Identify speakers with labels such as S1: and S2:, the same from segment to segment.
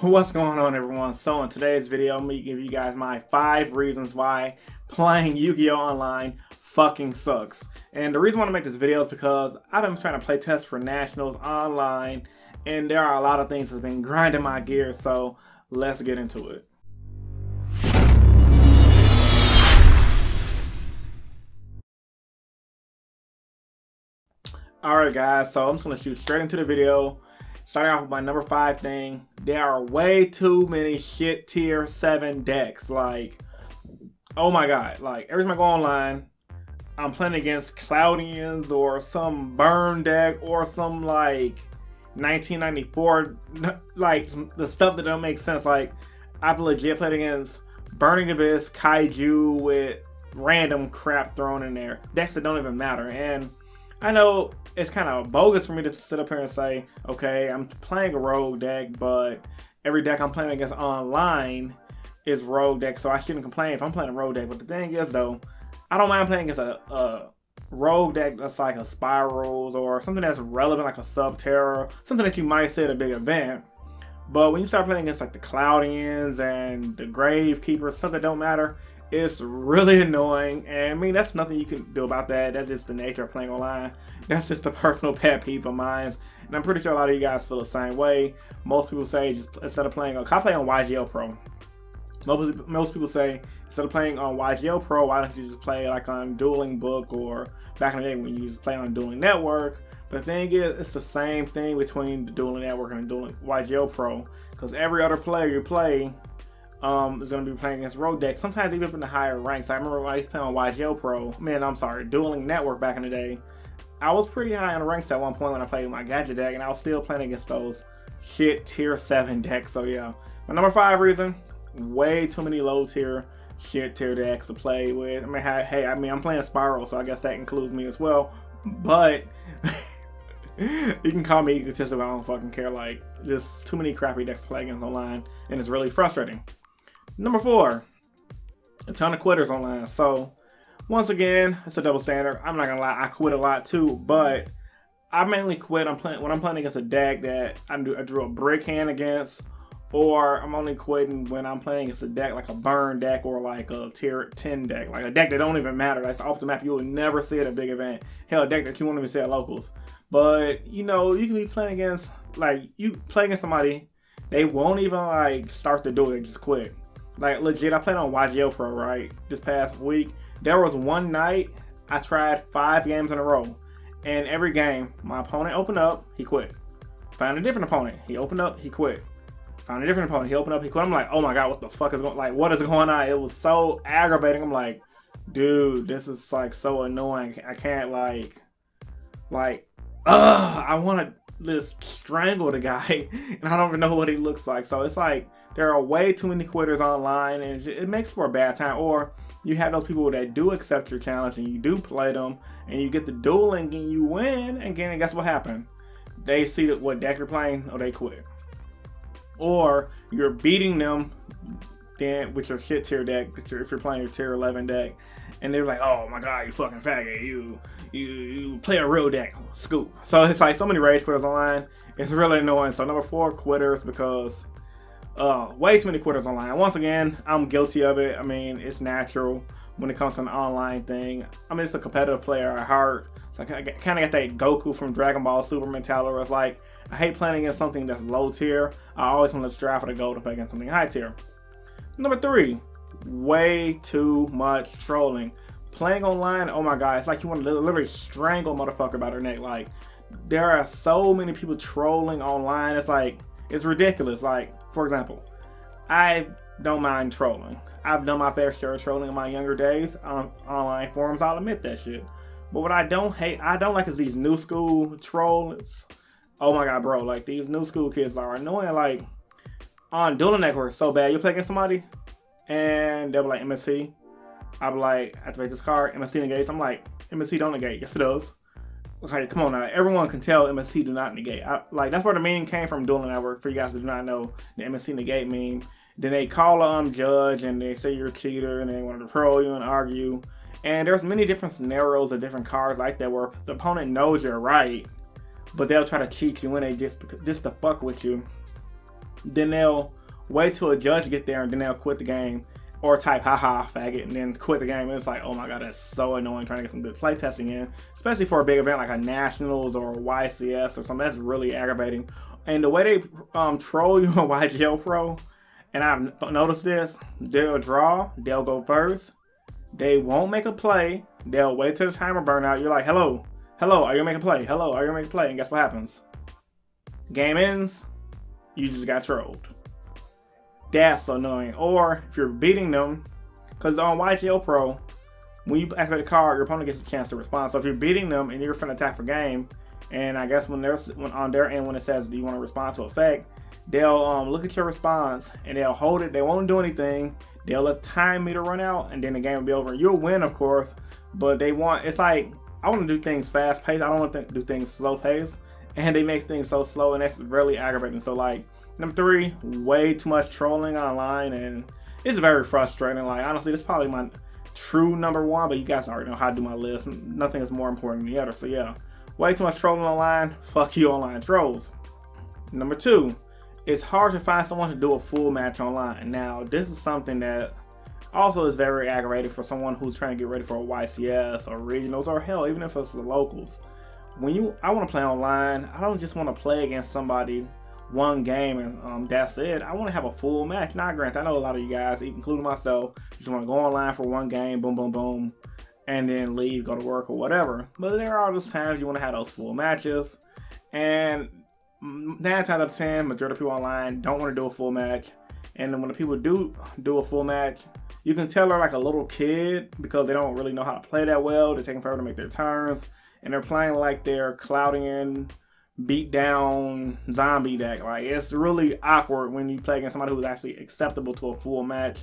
S1: What's going on, everyone? So in today's video, I'm going to give you guys my 5 reasons why playing Yu-Gi-Oh! Online fucking sucks. And the reason I want to make this video is because I've been trying to play test for nationals online, and there are a lot of things that's been grinding my gears, so let's get into it. Alright guys, so I'm just going to shoot straight into the video. Starting off with my number 5 thing, there are way too many shit tier 7 decks. Like, oh my god, like every time I go online, I'm playing against Cloudians or some burn deck or some like 1994, like the stuff that don't make sense. Like, I've legit played against Burning Abyss, Kaiju with random crap thrown in there. Decks that don't even matter. And I know it's kind of bogus for me to sit up here and say, okay, I'm playing a rogue deck, but every deck I'm playing against online is rogue deck, so I shouldn't complain if I'm playing a rogue deck. But the thing is, though, I don't mind playing against a rogue deck that's like a Spirals or something that's relevant, like a Sub-Terra, something that you might see at a big event. But when you start playing against like the Cloudians and the Gravekeepers, stuff that don't matter, it's really annoying. And I mean, that's nothing you can do about that. That's just the nature of playing online. That's just a personal pet peeve of mine. And I'm pretty sure a lot of you guys feel the same way. Most people say just instead of playing on, I play on YGOPRO. Most people say instead of playing on YGOPRO, why don't you just play like on Dueling Book, or back in the day when you used to play on Dueling Network. But the thing is, it's the same thing between the Dueling Network and Dueling YGOPRO, because every other player you play is going to be playing against rogue decks, sometimes even in the higher ranks. I remember when I used to play on YGOPRO, Dueling Network back in the day, I was pretty high on the ranks at one point when I played with my gadget deck, and I was still playing against those shit tier 7 decks. So yeah, my number 5 reason, way too many low tier shit tier decks to play with. I mean, hey, I'm playing Spiral, so I guess that includes me as well, but you can call me egotistic, I don't fucking care. Like, there's too many crappy decks to play against online, and it's really frustrating. Number 4, a ton of quitters online. So once again, it's a double standard. I'm not gonna lie, I quit a lot too, but I mainly quit when I'm playing against a deck that I drew a brick hand against, or I'm only quitting when I'm playing against a deck like a burn deck or like a tier 10 deck, like a deck that don't even matter. That's off the map. You will never see at a big event. Hell, a deck that you won't even see at locals. But you know, you can be playing against, like, you play against somebody, they won't even like start to do it, they just quit. Like, legit, I played on YGOPRO, right, this past week. There was one night I tried 5 games in a row, and every game my opponent opened up, he quit. Found a different opponent, he opened up, he quit. Found a different opponent, he opened up, he quit. I'm like, oh my god, what the fuck is going, like, what is going on? It was so aggravating. I'm like, dude, this is like so annoying. I can't I want to just strangle the guy, and I don't even know what he looks like. So it's like there are way too many quitters online, and it makes for a bad time. Or you have those people that do accept your challenge and you do play them, and you get the dueling and you win, and again, guess what happened? They see that what deck you're playing, or they quit. Or you're beating them then with your shit tier deck, if you're playing your tier 11 deck, and they're like, oh my god, you fucking faggot, you play a real deck, scoop. So it's like so many rage quitters online, it's really annoying. So number 4, quitters, because way too many quitters online. Once again, I'm guilty of it. I mean, it's natural when it comes to an online thing. I mean, it's a competitive player at heart. So I kind of got that Goku from Dragon Ball Super mentality, where it's like, I hate playing against something that's low tier. I always want to strive for the goal to play against something high tier. Number 3, way too much trolling. Playing online, oh my god, it's like you want to literally strangle a motherfucker by their neck. Like, there are so many people trolling online. It's like, it's ridiculous. Like, for example, I don't mind trolling. I've done my fair share of trolling in my younger days on online forums. I'll admit that shit. But what I don't like is these new school trolls. Oh my god, bro, like, these new school kids are annoying. Like, on Dueling Network, so bad. You play against somebody, and they'll be like, MSC. I'll be like, activate this card, MSC negates. I'm like, MSC don't negate. Yes, it does. Like, come on now. Everyone can tell MSC do not negate. Like, that's where the meme came from, Dueling Network. For you guys that do not know, the MSC negate meme. Then they call judge, and they say you're a cheater, and they want to troll you and argue. And there's many different scenarios of different cards like that where the opponent knows you're right, but they'll try to cheat you in it just to fuck with you. then they'll wait till a judge get there and then they'll quit the game or type haha faggot and then quit the game. And it's like, oh my god, that's so annoying trying to get some good play testing in, especially for a big event like a Nationals or a YCS or something. That's really aggravating. And the way they troll you on YGOPRO, and I've noticed this, they'll draw, they'll go first, they won't make a play, they'll wait till the timer burn out. You're like, hello, are you gonna make a play? Hello, are you gonna make a play? And guess what happens? Game ends, you just got trolled. That's annoying. Or if you're beating them, because on YGOPRO, when you activate the card, your opponent gets a chance to respond. So if you're beating them and you're finna attack for game, and I guess when on their end, when it says, do you want to respond to effect, they'll look at your response and they'll hold it. They won't do anything. They'll let time meter run out, and then the game will be over. You'll win, of course, but it's like, I want to do things fast paced. I don't want to do things slow paced, and they make things so slow, and that's really aggravating. So like, number 3, way too much trolling online, and it's very frustrating. Like, honestly, this is probably my true number 1, but you guys already know how to do my list. Nothing is more important than the other. So yeah, way too much trolling online. Fuck you, online trolls. Number 2, it's hard to find someone to do a full match online. Now, this is something that also is very aggravating for someone who's trying to get ready for a YCS or regionals, or hell, even if it's the locals. I want to play online, I don't just want to play against somebody one game and that's it. I want to have a full match. Now, granted, I know a lot of you guys, including myself, just want to go online for one game, boom, boom, boom, and then leave, go to work or whatever. But there are those times you want to have those full matches, and 9 times out of 10, majority of people online don't want to do a full match. And then when the people do a full match, you can tell they're like a little kid because they don't really know how to play that well. They're taking forever to make their turns, and they're playing like they're clouding in, beat down zombie deck. Like, it's really awkward when you play against somebody who's actually acceptable to a full match.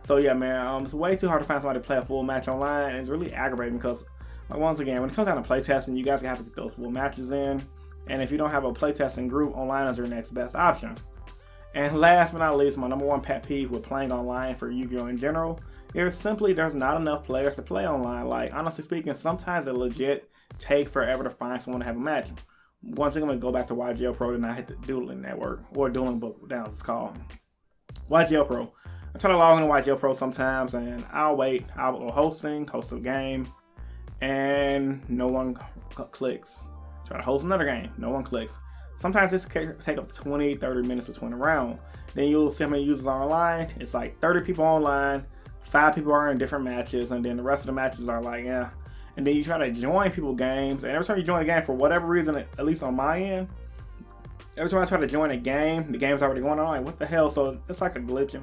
S1: So yeah, man, it's way too hard to find somebody to play a full match online, and it's really aggravating because, like, once again, when it comes down to play testing, you guys have to get those full matches in. And if you don't have a playtesting group, online is your next best option. And last but not least, my number 1 pet peeve with playing online for Yu-Gi-Oh! In general is simply there's not enough players to play online. Like, honestly speaking, sometimes it legit take forever to find someone to have a match. Once again, I'm going to go back to YGOPRO, then I hit the Dueling Network, or Dueling Book, down it's called. YGOPRO. I try to log into YGOPRO sometimes, and I'll wait. I'll go host a game, and no one clicks. Try to host another game, no one clicks. Sometimes this can take up to 20-30 minutes between a round. Then you'll see how many users are online. It's like 30 people online, 5 people are in different matches, and then the rest of the matches are like, yeah. And then you try to join people games, and every time you join a game, for whatever reason, at least on my end, every time I try to join a game, the game's already going on. Like, what the hell? So it's like a glitch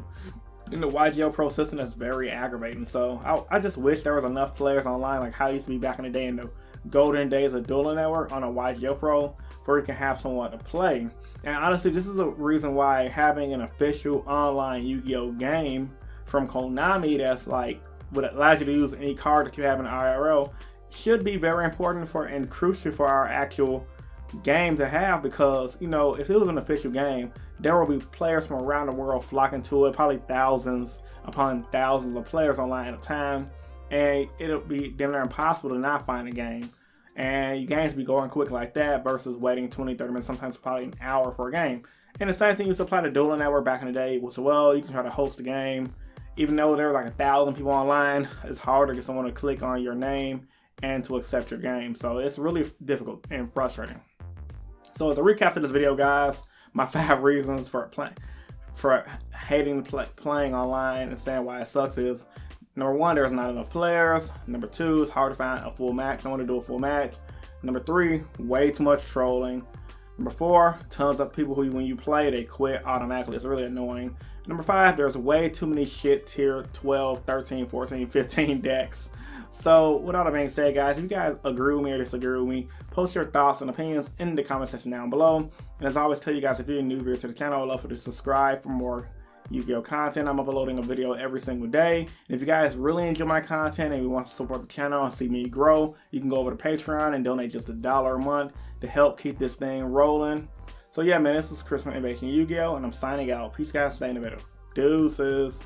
S1: in the YGOPRO system that's very aggravating. So I just wish there was enough players online, like how it used to be back in the day in the golden days of Dueling Network on a YGOPRO, where you can have someone to play. And honestly, this is a reason why having an official online Yu-Gi-Oh game from Konami that's like what allows you to use any card that you have in IRL should be very important for and crucial for our actual game to have, because, you know, if it was an official game, there will be players from around the world flocking to it, probably thousands upon thousands of players online at a time, and it'll be damn near impossible to not find a game. And your games be going quick like that versus waiting 20-30 minutes, sometimes probably an hour for a game. And the same thing used to apply to Dueling Network back in the day, which, well, you can try to host a game. Even though there were like 1,000 people online, it's hard to get someone to click on your name and to accept your game. So it's really difficult and frustrating. So as a recap to this video, guys, my 5 reasons for hating playing online and saying why it sucks is: number 1, there's not enough players. Number 2, it's hard to find a full match. I want to do a full match. Number 3, way too much trolling. Number 4, tons of people who, when you play, they quit automatically. It's really annoying. Number 5, there's way too many shit tier 12, 13, 14, 15 decks. So with all that being said, guys, if you guys agree with me or disagree with me, post your thoughts and opinions in the comment section down below. And as I always tell you guys, if you're new here to the channel, I'd love for you to subscribe for more Yu-Gi-Oh content. I'm uploading a video every single day. And if you guys really enjoy my content and you want to support the channel and see me grow, you can go over to Patreon and donate just $1 a month to help keep this thing rolling. So yeah, man, this is Chris from Invasion Yu-Gi-Oh, and I'm signing out. Peace, guys. Stay innovative. Deuces.